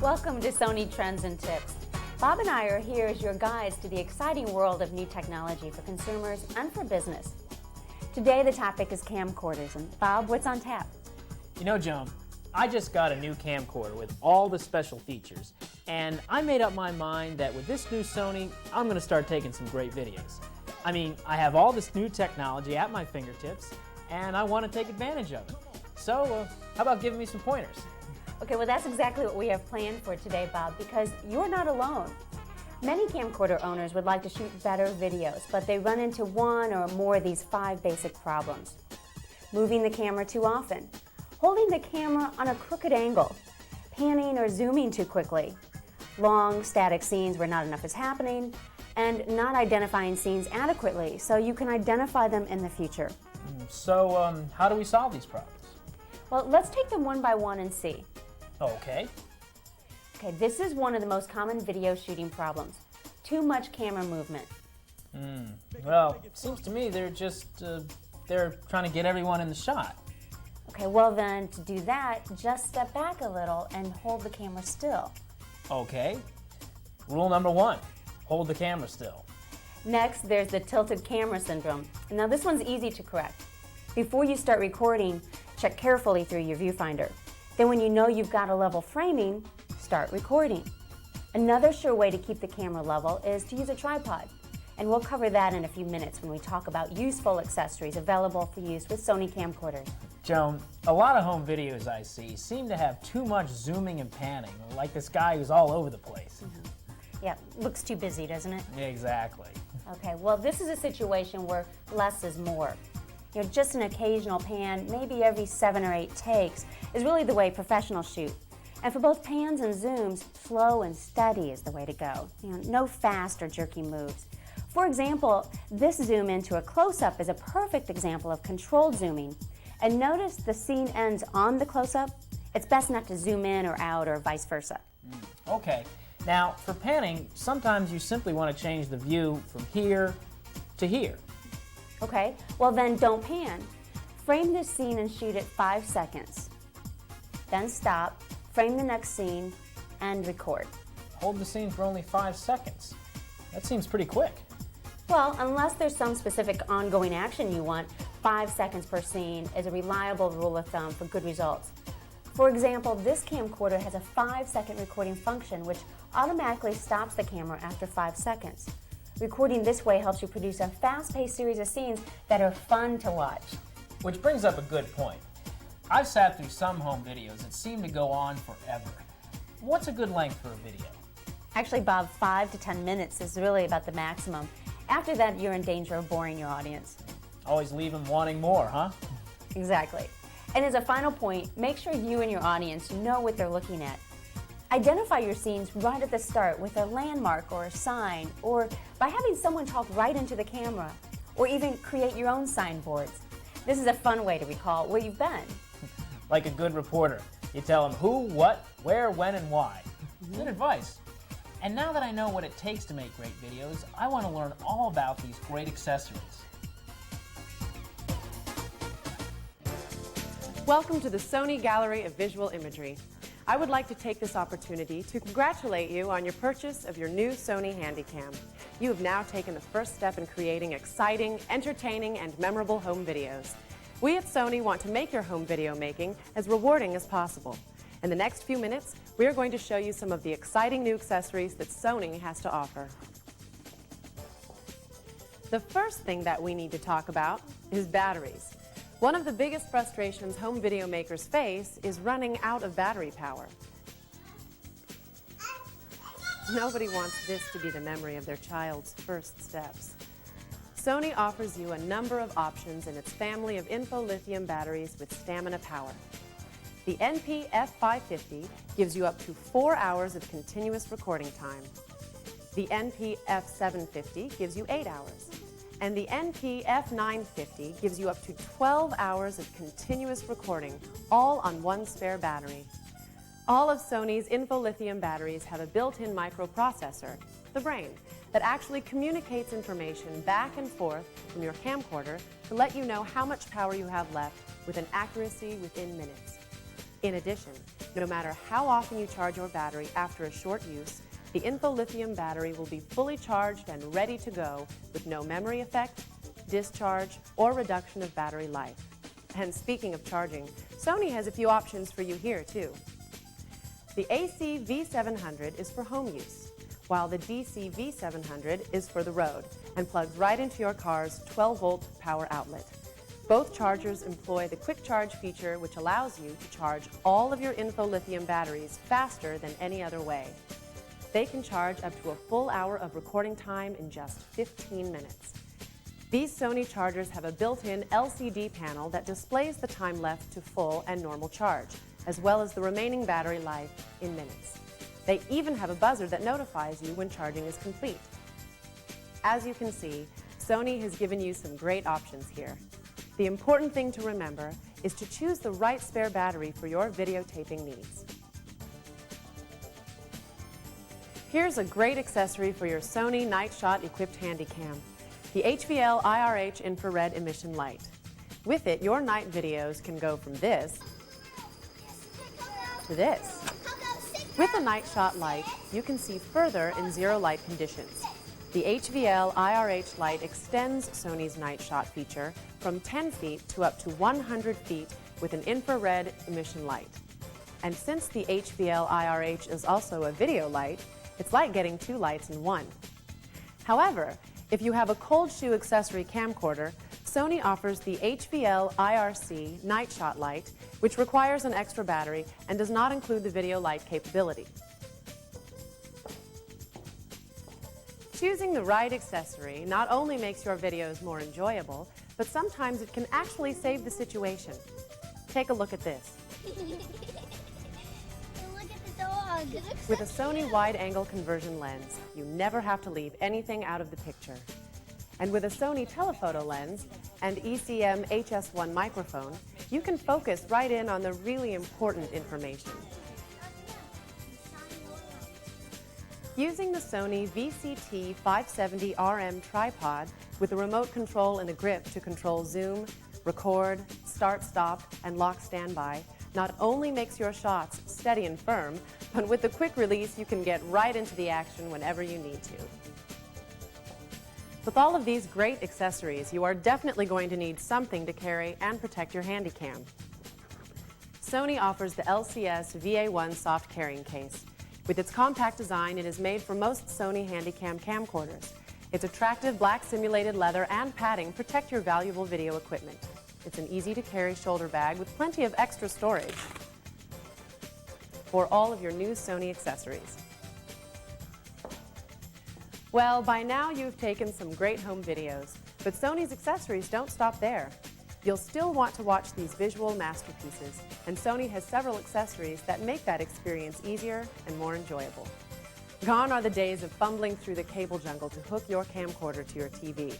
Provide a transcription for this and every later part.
Welcome to Sony Trends and Tips. Bob and I are here as your guides to the exciting world of new technology for consumers and for business. Today the topic is camcorders, and Bob, what's on tap? You know, Joan, I just got a new camcorder with all the special features, and I made up my mind that with this new Sony, I'm going to start taking some great videos. I mean, I have all this new technology at my fingertips, and I want to take advantage of it. So, how about giving me some pointers? Okay, well that's exactly what we have planned for today, Bob, because you're not alone. Many camcorder owners would like to shoot better videos, but they run into one or more of these 5 basic problems. Moving the camera too often, holding the camera on a crooked angle, panning or zooming too quickly, long static scenes where not enough is happening, and not identifying scenes adequately so you can identify them in the future. So, how do we solve these problems? Well, let's take them one by one and see. Okay. Okay, this is one of the most common video shooting problems. Too much camera movement. Well, it seems to me they're trying to get everyone in the shot. Okay, well then, to do that, just step back a little and hold the camera still. Okay. Rule number 1, hold the camera still. Next, there's the tilted camera syndrome. Now this one's easy to correct. Before you start recording, check carefully through your viewfinder. Then when you know you've got a level framing, start recording. Another sure way to keep the camera level is to use a tripod. And we'll cover that in a few minutes when we talk about useful accessories available for use with Sony camcorders. Joan, a lot of home videos I see seem to have too much zooming and panning, like this guy who's all over the place. Yeah, looks too busy, doesn't it? Exactly. Okay, well this is a situation where less is more. You know, just an occasional pan, maybe every 7 or 8 takes, is really the way professionals shoot. And for both pans and zooms, slow and steady is the way to go. You know, no fast or jerky moves. For example, this zoom into a close-up is a perfect example of controlled zooming. And notice the scene ends on the close-up. It's best not to zoom in or out or vice versa. Okay. Now, for panning, sometimes you simply want to change the view from here to here. Okay, well then don't pan. Frame this scene and shoot it 5 seconds. Then stop, frame the next scene, and record. Hold the scene for only 5 seconds. That seems pretty quick. Well, unless there's some specific ongoing action you want, 5 seconds per scene is a reliable rule of thumb for good results. For example, this camcorder has a 5-second recording function which automatically stops the camera after 5 seconds. Recording this way helps you produce a fast-paced series of scenes that are fun to watch. Which brings up a good point. I've sat through some home videos that seem to go on forever. What's a good length for a video? Actually, Bob, 5 to 10 minutes is really about the maximum. After that, you're in danger of boring your audience. Always leave them wanting more, huh? Exactly. And as a final point, make sure you and your audience know what they're looking at. Identify your scenes right at the start with a landmark or a sign, or by having someone talk right into the camera, or even create your own signboards. This is a fun way to recall where you've been. Like a good reporter, you tell them who, what, where, when, and why. Good advice. And now that I know what it takes to make great videos, I want to learn all about these great accessories. Welcome to the Sony Gallery of Visual Imagery. I would like to take this opportunity to congratulate you on your purchase of your new Sony Handycam. You have now taken the first step in creating exciting, entertaining, and memorable home videos. We at Sony want to make your home video making as rewarding as possible. In the next few minutes, we are going to show you some of the exciting new accessories that Sony has to offer. The first thing that we need to talk about is batteries. One of the biggest frustrations home video makers face is running out of battery power. Nobody wants this to be the memory of their child's first steps. Sony offers you a number of options in its family of info-lithium batteries with stamina power. The NP-F550 gives you up to 4 hours of continuous recording time. The NP-F750 gives you 8 hours. And the NP-F950 gives you up to 12 hours of continuous recording, all on one spare battery. All of Sony's info-lithium batteries have a built-in microprocessor, the brain, that actually communicates information back and forth from your camcorder to let you know how much power you have left with an accuracy within minutes. In addition, No matter how often you charge your battery after a short use, the InfoLithium battery will be fully charged and ready to go with no memory effect, discharge, or reduction of battery life. And speaking of charging, Sony has a few options for you here too. The AC V700 is for home use, while the DC V700 is for the road and plugs right into your car's 12-volt power outlet. Both chargers employ the quick charge feature, which allows you to charge all of your InfoLithium batteries faster than any other way. They can charge up to a full hour of recording time in just 15 minutes. These Sony chargers have a built-in LCD panel that displays the time left to full and normal charge, as well as the remaining battery life in minutes. They even have a buzzer that notifies you when charging is complete. As you can see, Sony has given you some great options here. The important thing to remember is to choose the right spare battery for your videotaping needs. Here's a great accessory for your Sony Night Shot equipped Handycam, the HVL IRH infrared emission light. With it, your night videos can go from this to this. With the Night Shot light, you can see further in zero light conditions. The HVL IRH light extends Sony's Night Shot feature from 10 feet to up to 100 feet with an infrared emission light. And since the HVL IRH is also a video light, it's like getting two lights in one. However, if you have a cold shoe accessory camcorder, Sony offers the HVL IRC Night Shot light, which requires an extra battery and does not include the video light capability. Choosing the right accessory not only makes your videos more enjoyable, but sometimes it can actually save the situation. Take a look at this. Look at the dog. With a Sony wide-angle conversion lens, you never have to leave anything out of the picture. And with a Sony telephoto lens and ECM HS1 microphone, you can focus right in on the really important information. Using the Sony VCT570RM tripod with a remote control and a grip to control zoom, record, start-stop, and lock standby not only makes your shots steady and firm, but with the quick release you can get right into the action whenever you need to. With all of these great accessories, you are definitely going to need something to carry and protect your Handycam. Sony offers the LCS VA1 soft carrying case. With its compact design, it is made for most Sony Handycam camcorders. Its attractive black simulated leather and padding protect your valuable video equipment. It's an easy-to-carry shoulder bag with plenty of extra storage for all of your new Sony accessories. Well, by now you've taken some great home videos, but Sony's accessories don't stop there. You'll still want to watch these visual masterpieces, and Sony has several accessories that make that experience easier and more enjoyable. Gone are the days of fumbling through the cable jungle to hook your camcorder to your TV.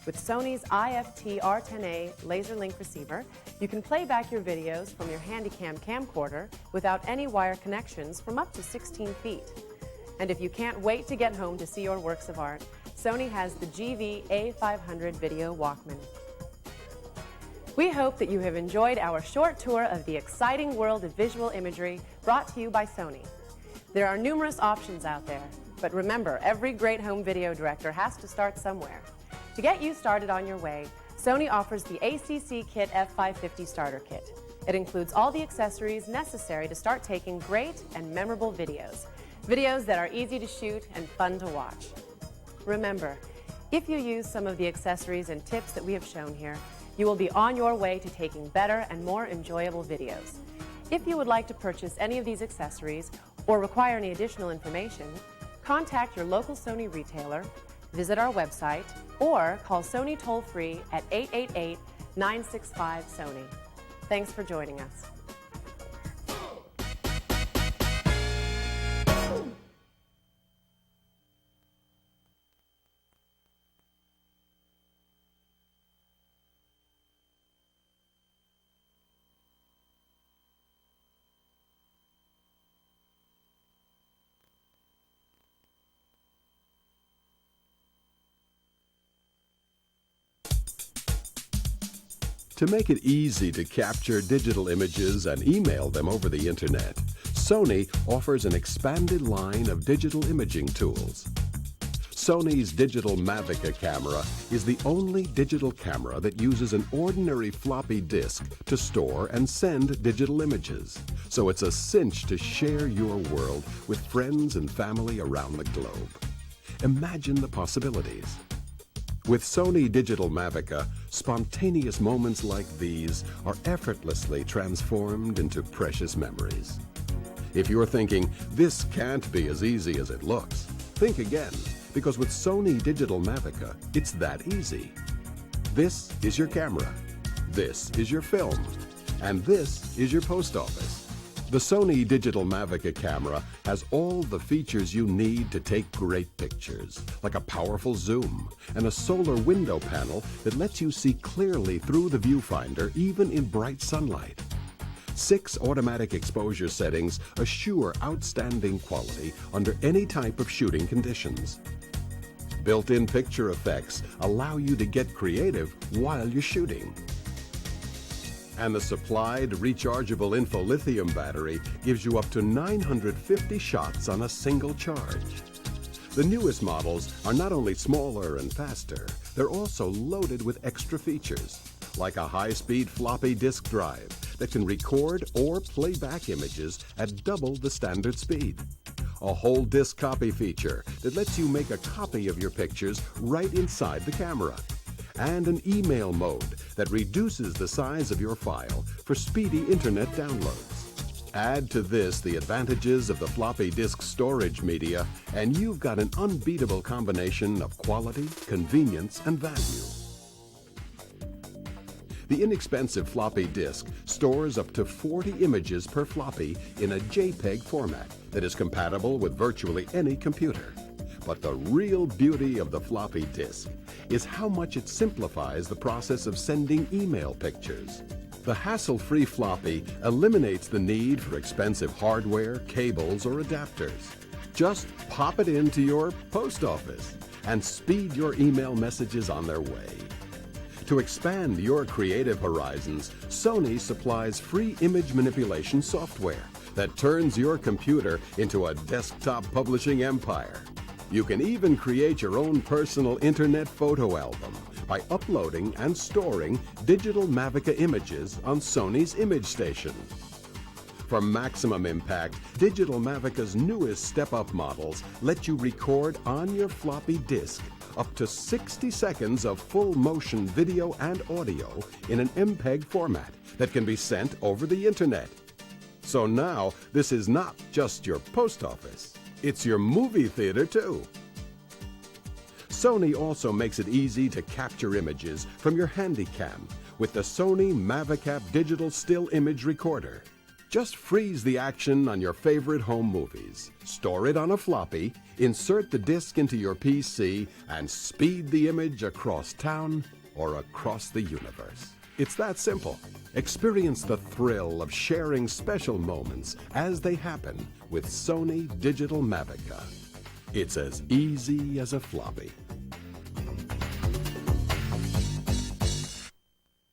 With Sony's IFT R10A laser link receiver, you can play back your videos from your Handycam camcorder without any wire connections from up to 16 feet. And if you can't wait to get home to see your works of art, Sony has the GV A500 Video Walkman. We hope that you have enjoyed our short tour of the exciting world of visual imagery brought to you by Sony. There are numerous options out there, but remember, every great home video director has to start somewhere. To get you started on your way, Sony offers the ACC Kit F550 Starter Kit. It includes all the accessories necessary to start taking great and memorable videos. Videos that are easy to shoot and fun to watch. Remember, if you use some of the accessories and tips that we have shown here, you will be on your way to taking better and more enjoyable videos. If you would like to purchase any of these accessories or require any additional information, contact your local Sony retailer, visit our website, or call Sony toll-free at 888-965-SONY. Thanks for joining us. To make it easy to capture digital images and email them over the internet, Sony offers an expanded line of digital imaging tools. Sony's digital Mavica camera is the only digital camera that uses an ordinary floppy disk to store and send digital images. So it's a cinch to share your world with friends and family around the globe. Imagine the possibilities. With Sony Digital Mavica, spontaneous moments like these are effortlessly transformed into precious memories. If you're thinking, this can't be as easy as it looks, think again, because with Sony Digital Mavica, it's that easy. This is your camera, this is your film, and this is your post office. The Sony Digital Mavica camera has all the features you need to take great pictures, like a powerful zoom and a solar window panel that lets you see clearly through the viewfinder even in bright sunlight. 6 automatic exposure settings assure outstanding quality under any type of shooting conditions. Built-in picture effects allow you to get creative while you're shooting. And the supplied rechargeable info-lithium battery gives you up to 950 shots on a single charge. The newest models are not only smaller and faster, they're also loaded with extra features, like a high-speed floppy disk drive that can record or play back images at double the standard speed. A whole disk copy feature that lets you make a copy of your pictures right inside the camera. And an email mode that reduces the size of your file for speedy internet downloads. Add to this the advantages of the floppy disk storage media, and you've got an unbeatable combination of quality, convenience, and value. The inexpensive floppy disk stores up to 40 images per floppy in a JPEG format that is compatible with virtually any computer. But the real beauty of the floppy disk is how much it simplifies the process of sending email pictures. The hassle-free floppy eliminates the need for expensive hardware, cables, or adapters. Just pop it into your post office and speed your email messages on their way. To expand your creative horizons, Sony supplies free image manipulation software that turns your computer into a desktop publishing empire. You can even create your own personal internet photo album by uploading and storing digital Mavica images on Sony's Image Station. For maximum impact, Digital Mavica's newest step-up models let you record on your floppy disk up to 60 seconds of full-motion video and audio in an MPEG format that can be sent over the internet. So now, this is not just your post office. It's your movie theater, too. Sony also makes it easy to capture images from your Handycam with the Sony Mavicap Digital Still Image Recorder. Just freeze the action on your favorite home movies, store it on a floppy, insert the disc into your PC, and speed the image across town or across the universe. It's that simple. Experience the thrill of sharing special moments as they happen with Sony Digital Mavica. It's as easy as a floppy.